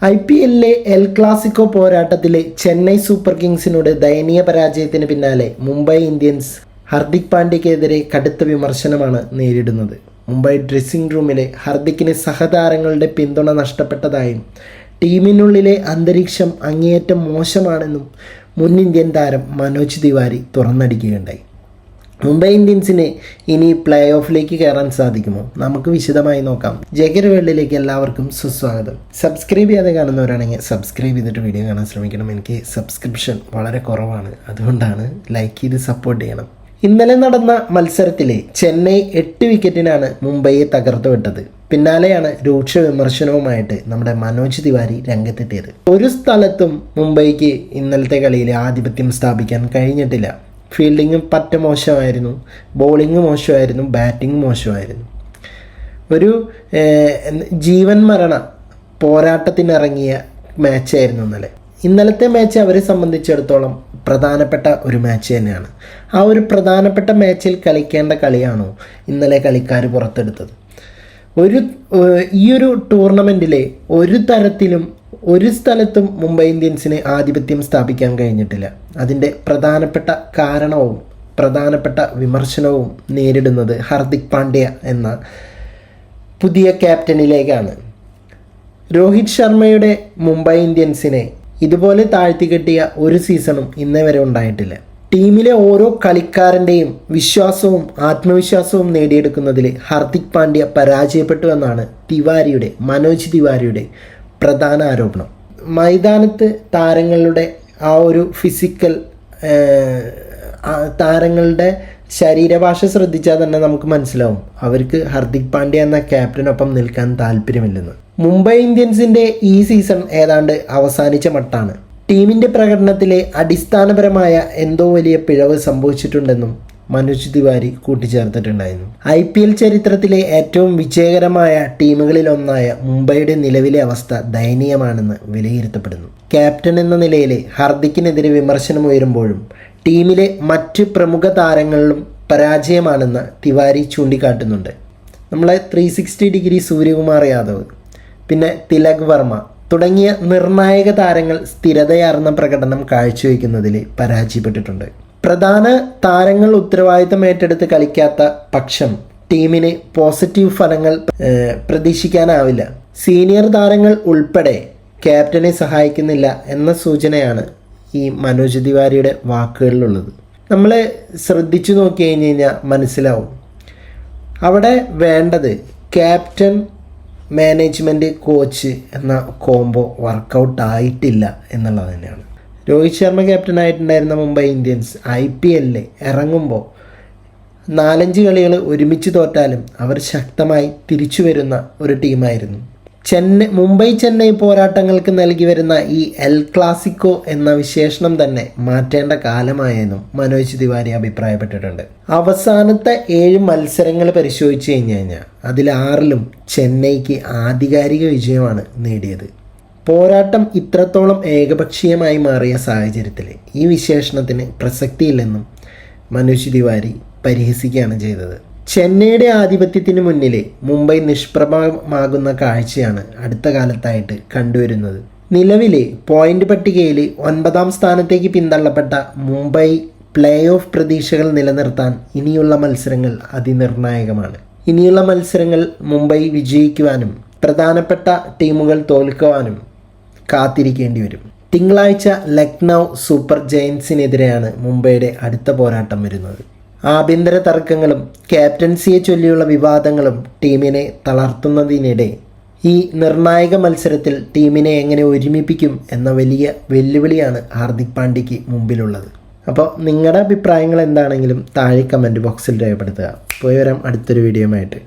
IPLലെ El Clasico പോരാട്ടത്തിലെ Chennai super കിങ്സിനോട് ദയനീയ പരാജയത്തിന് പിന്നാലെ മുംബൈ ഇന്ത്യൻസ് ഹർദിക് പാണ്ഡ്യയ്ക്കെതിരെ കടുത്ത വിമർശനമാണ് നേരിടുന്നത്. മുംബൈ ഡ്രസ്സിംഗ് റൂമിലെ ഹർദിക്കിന് സഹതാരങ്ങളുടെ പിന്തുണ നഷ്ടപ്പെട്ടതായും ടീമിനുള്ളിലെ അന്തരീക്ഷം അങ്ങേയറ്റം മോശമാണെന്നും മുൻ ഇന്ത്യൻ താരം മനോജ് തിവാരി തുറന്നടിക്കുകയുണ്ടായി. മുംബൈ ഇന്ത്യൻസിന് ഇനി പ്ലേ ഓഫിലേക്ക് കയറാൻ സാധിക്കുമോ? നമുക്ക് വിശദമായി നോക്കാം. ജഗർ വേൾഡിലേക്ക് എല്ലാവർക്കും സുസ്വാഗതം. സബ്സ്ക്രൈബ് ചെയ്യാതെ കാണുന്നവരാണെങ്കിൽ സബ്സ്ക്രൈബ് ചെയ്തിട്ട് വീഡിയോ കാണാൻ ശ്രമിക്കണം. എനിക്ക് സബ്സ്ക്രിപ്ഷൻ വളരെ കുറവാണ്, അതുകൊണ്ടാണ് ലൈക്ക് ചെയ്ത് സപ്പോർട്ട് ചെയ്യണം. ഇന്നലെ നടന്ന മത്സരത്തിലെ ചെന്നൈ 8 വിക്കറ്റിനാണ് മുംബൈയെ തകർത്തു വിട്ടത്. പിന്നാലെയാണ് രൂക്ഷ വിമർശനവുമായിട്ട് നമ്മുടെ മനോജ് തിവാരി രംഗത്തെത്തിയത്. ഒരു സ്ഥലത്തും മുംബൈക്ക് ഇന്നലത്തെ കളിയിൽ ആധിപത്യം സ്ഥാപിക്കാൻ കഴിഞ്ഞിട്ടില്ല. ഫീൽഡിങ്ങും പറ്റ മോശമായിരുന്നു, ബോളിംഗ് മോശമായിരുന്നു, ബാറ്റിംഗ് മോശമായിരുന്നു. ഒരു ജീവൻ മരണ പോരാട്ടത്തിനിറങ്ങിയ മാച്ചായിരുന്നു ഇന്നലത്തെ മാച്ച് അവരെ സംബന്ധിച്ചിടത്തോളം പ്രധാനപ്പെട്ട ഒരു മാച്ച് തന്നെയാണ്. ആ ഒരു പ്രധാനപ്പെട്ട മാച്ചിൽ കളിക്കേണ്ട കളിയാണോ ഇന്നലെ കളിക്കാർ പുറത്തെടുത്തത്? ഈ ഒരു ടൂർണമെൻറ്റിലെ ഒരു സ്ഥലത്തും മുംബൈ ഇന്ത്യൻസിന് ആധിപത്യം സ്ഥാപിക്കാൻ കഴിഞ്ഞിട്ടില്ല. അതിൻ്റെ പ്രധാനപ്പെട്ട കാരണവും പ്രധാനപ്പെട്ട വിമർശനവും നേരിടുന്നത് ഹർദിക് പാണ്ഡ്യ എന്ന പുതിയ ക്യാപ്റ്റനിലേക്കാണ്. രോഹിത് ശർമ്മയുടെ മുംബൈ ഇന്ത്യൻസിനെ ഇതുപോലെ താഴ്ത്തിക്കെട്ടിയ ഒരു സീസണും ഇന്നേ വരെ ഉണ്ടായിട്ടില്ല. ടീമിലെ ഓരോ കളിക്കാരൻ്റെയും വിശ്വാസവും ആത്മവിശ്വാസവും നേടിയെടുക്കുന്നതിൽ ഹർദിക് പാണ്ഡ്യ പരാജയപ്പെട്ടു എന്നാണ് മനോജ് തിവാരിയുടെ പ്രധാന ആരോപണം. മൈതാനത്ത് താരങ്ങളുടെ ആ ഒരു ഫിസിക്കൽ താരങ്ങളുടെ ശരീരഭാഷ ശ്രദ്ധിച്ചാൽ തന്നെ നമുക്ക് മനസ്സിലാവും അവർക്ക് ഹർദിക് പാണ്ഡ്യ എന്ന ക്യാപ്റ്റനൊപ്പം നിൽക്കാൻ താല്പര്യമില്ലെന്ന്. മുംബൈ ഇന്ത്യൻസിൻ്റെ ഈ സീസൺ ഏതാണ്ട് അവസാനിച്ച മട്ടാണ്. ടീമിൻ്റെ പ്രകടനത്തിലെ അടിസ്ഥാനപരമായ എന്തോ വലിയ പിഴവ് സംഭവിച്ചിട്ടുണ്ടെന്നും മനോജ് തിവാരി കൂട്ടിച്ചേർത്തിട്ടുണ്ടായിരുന്നു. IPL ചരിത്രത്തിലെ ഏറ്റവും വിജയകരമായ ടീമുകളിലൊന്നായ മുംബൈയുടെ നിലവിലെ അവസ്ഥ ദയനീയമാണെന്ന് വിലയിരുത്തപ്പെടുന്നു. ക്യാപ്റ്റൻ എന്ന നിലയിൽ ഹർദിക്കിനെതിരെ വിമർശനം ഉയരുമ്പോഴും ടീമിലെ മറ്റ് പ്രമുഖ താരങ്ങളിലും പരാജയമാണെന്ന് തിവാരി ചൂണ്ടിക്കാട്ടുന്നുണ്ട്. നമ്മളെ 360 ഡിഗ്രി സൂര്യകുമാർ യാദവ്, പിന്നെ തിലക് വർമ്മ തുടങ്ങിയ നിർണായക താരങ്ങൾ സ്ഥിരതയാർന്ന പ്രകടനം കാഴ്ചവെക്കുന്നതിൽ പരാജയപ്പെട്ടിട്ടുണ്ട്. പ്രധാന താരങ്ങൾ ഉത്തരവാദിത്തം ഏറ്റെടുത്ത് കളിക്കാത്ത പക്ഷം ടീമിന് പോസിറ്റീവ് ഫലങ്ങൾ പ്രതീക്ഷിക്കാനാവില്ല. സീനിയർ താരങ്ങൾ ഉൾപ്പെടെ ക്യാപ്റ്റനെ സഹായിക്കുന്നില്ല എന്ന സൂചനയാണ് ഈ മനോജ് തിവാരിയുടെ വാക്കുകളിലുള്ളത്. നമ്മൾ ശ്രദ്ധിച്ചു നോക്കി കഴിഞ്ഞാൽ മനസ്സിലാവും അവിടെ വേണ്ടത് ക്യാപ്റ്റൻ മാനേജ്മെൻറ്റ് കോച്ച് എന്ന കോംബോ വർക്കൗട്ട് ആയിട്ടില്ല എന്നുള്ളത് തന്നെയാണ്. രോഹിത് ശർമ്മ ക്യാപ്റ്റനായിട്ടുണ്ടായിരുന്ന മുംബൈ ഇന്ത്യൻസ് IPLൽ ഇറങ്ങുമ്പോൾ 4-5 കളികൾ ഒരുമിച്ച് തോറ്റാലും അവർ ശക്തമായി തിരിച്ചു വരുന്ന ഒരു ടീമായിരുന്നു. മുംബൈ ചെന്നൈ പോരാട്ടങ്ങൾക്ക് നൽകി വരുന്ന ഈ എൽ ക്ലാസിക്കോ എന്ന വിശേഷണം തന്നെ മാറ്റേണ്ട കാലമായെന്നും മനോജ് തിവാരി അഭിപ്രായപ്പെട്ടിട്ടുണ്ട്. അവസാനത്തെ 7 മത്സരങ്ങൾ പരിശോധിച്ച് കഴിഞ്ഞാൽ അതിൽ 6ലും ചെന്നൈക്ക് ആധികാരിക വിജയമാണ് നേടിയത്. പോരാട്ടം ഇത്രത്തോളം ഏകപക്ഷീയമായി മാറിയ സാഹചര്യത്തിൽ ഈ വിശേഷണത്തിന് പ്രസക്തിയില്ലെന്നും മനോജ് തിവാരി പരിഹസിക്കുകയാണ് ചെയ്തത്. ചെന്നൈയുടെ ആധിപത്യത്തിന് മുന്നിൽ മുംബൈ നിഷ്പ്രഭമാകുന്ന കാഴ്ചയാണ് അടുത്ത കാലത്തായിട്ട് കണ്ടുവരുന്നത്. നിലവിലെ പോയിന്റ് പട്ടികയിൽ 9ാം സ്ഥാനത്തേക്ക് പിന്തള്ളപ്പെട്ട മുംബൈ പ്ലേ ഓഫ് പ്രതീക്ഷകൾ നിലനിർത്താൻ ഇനിയുള്ള മത്സരങ്ങൾ അതിനിർണായകമാണ്. ഇനിയുള്ള മത്സരങ്ങൾ മുംബൈ വിജയിക്കുവാനും പ്രധാനപ്പെട്ട ടീമുകൾ തോൽക്കുവാനും കാത്തിരിക്കേണ്ടി വരും. തിങ്കളാഴ്ച ലക്നൗ സൂപ്പർ ജയൻസിനെതിരെയാണ് മുംബൈയുടെ അടുത്ത പോരാട്ടം വരുന്നത്. ആഭ്യന്തര തർക്കങ്ങളും ക്യാപ്റ്റൻസിയെ ചൊല്ലിയുള്ള വിവാദങ്ങളും ടീമിനെ തളർത്തുന്നതിനിടെ ഈ നിർണായക മത്സരത്തിൽ ടീമിനെ എങ്ങനെ ഒരുമിപ്പിക്കും എന്ന വലിയ വെല്ലുവിളിയാണ് ഹാർദിക് പാണ്ഡ്യയ്ക്ക് മുമ്പിലുള്ളത്. അപ്പോൾ നിങ്ങളുടെ അഭിപ്രായങ്ങൾ എന്താണെങ്കിലും താഴെ കമൻറ്റ് ബോക്സിൽ രേഖപ്പെടുത്തുക. പോയി വരാം അടുത്തൊരു വീഡിയോയുമായിട്ട്.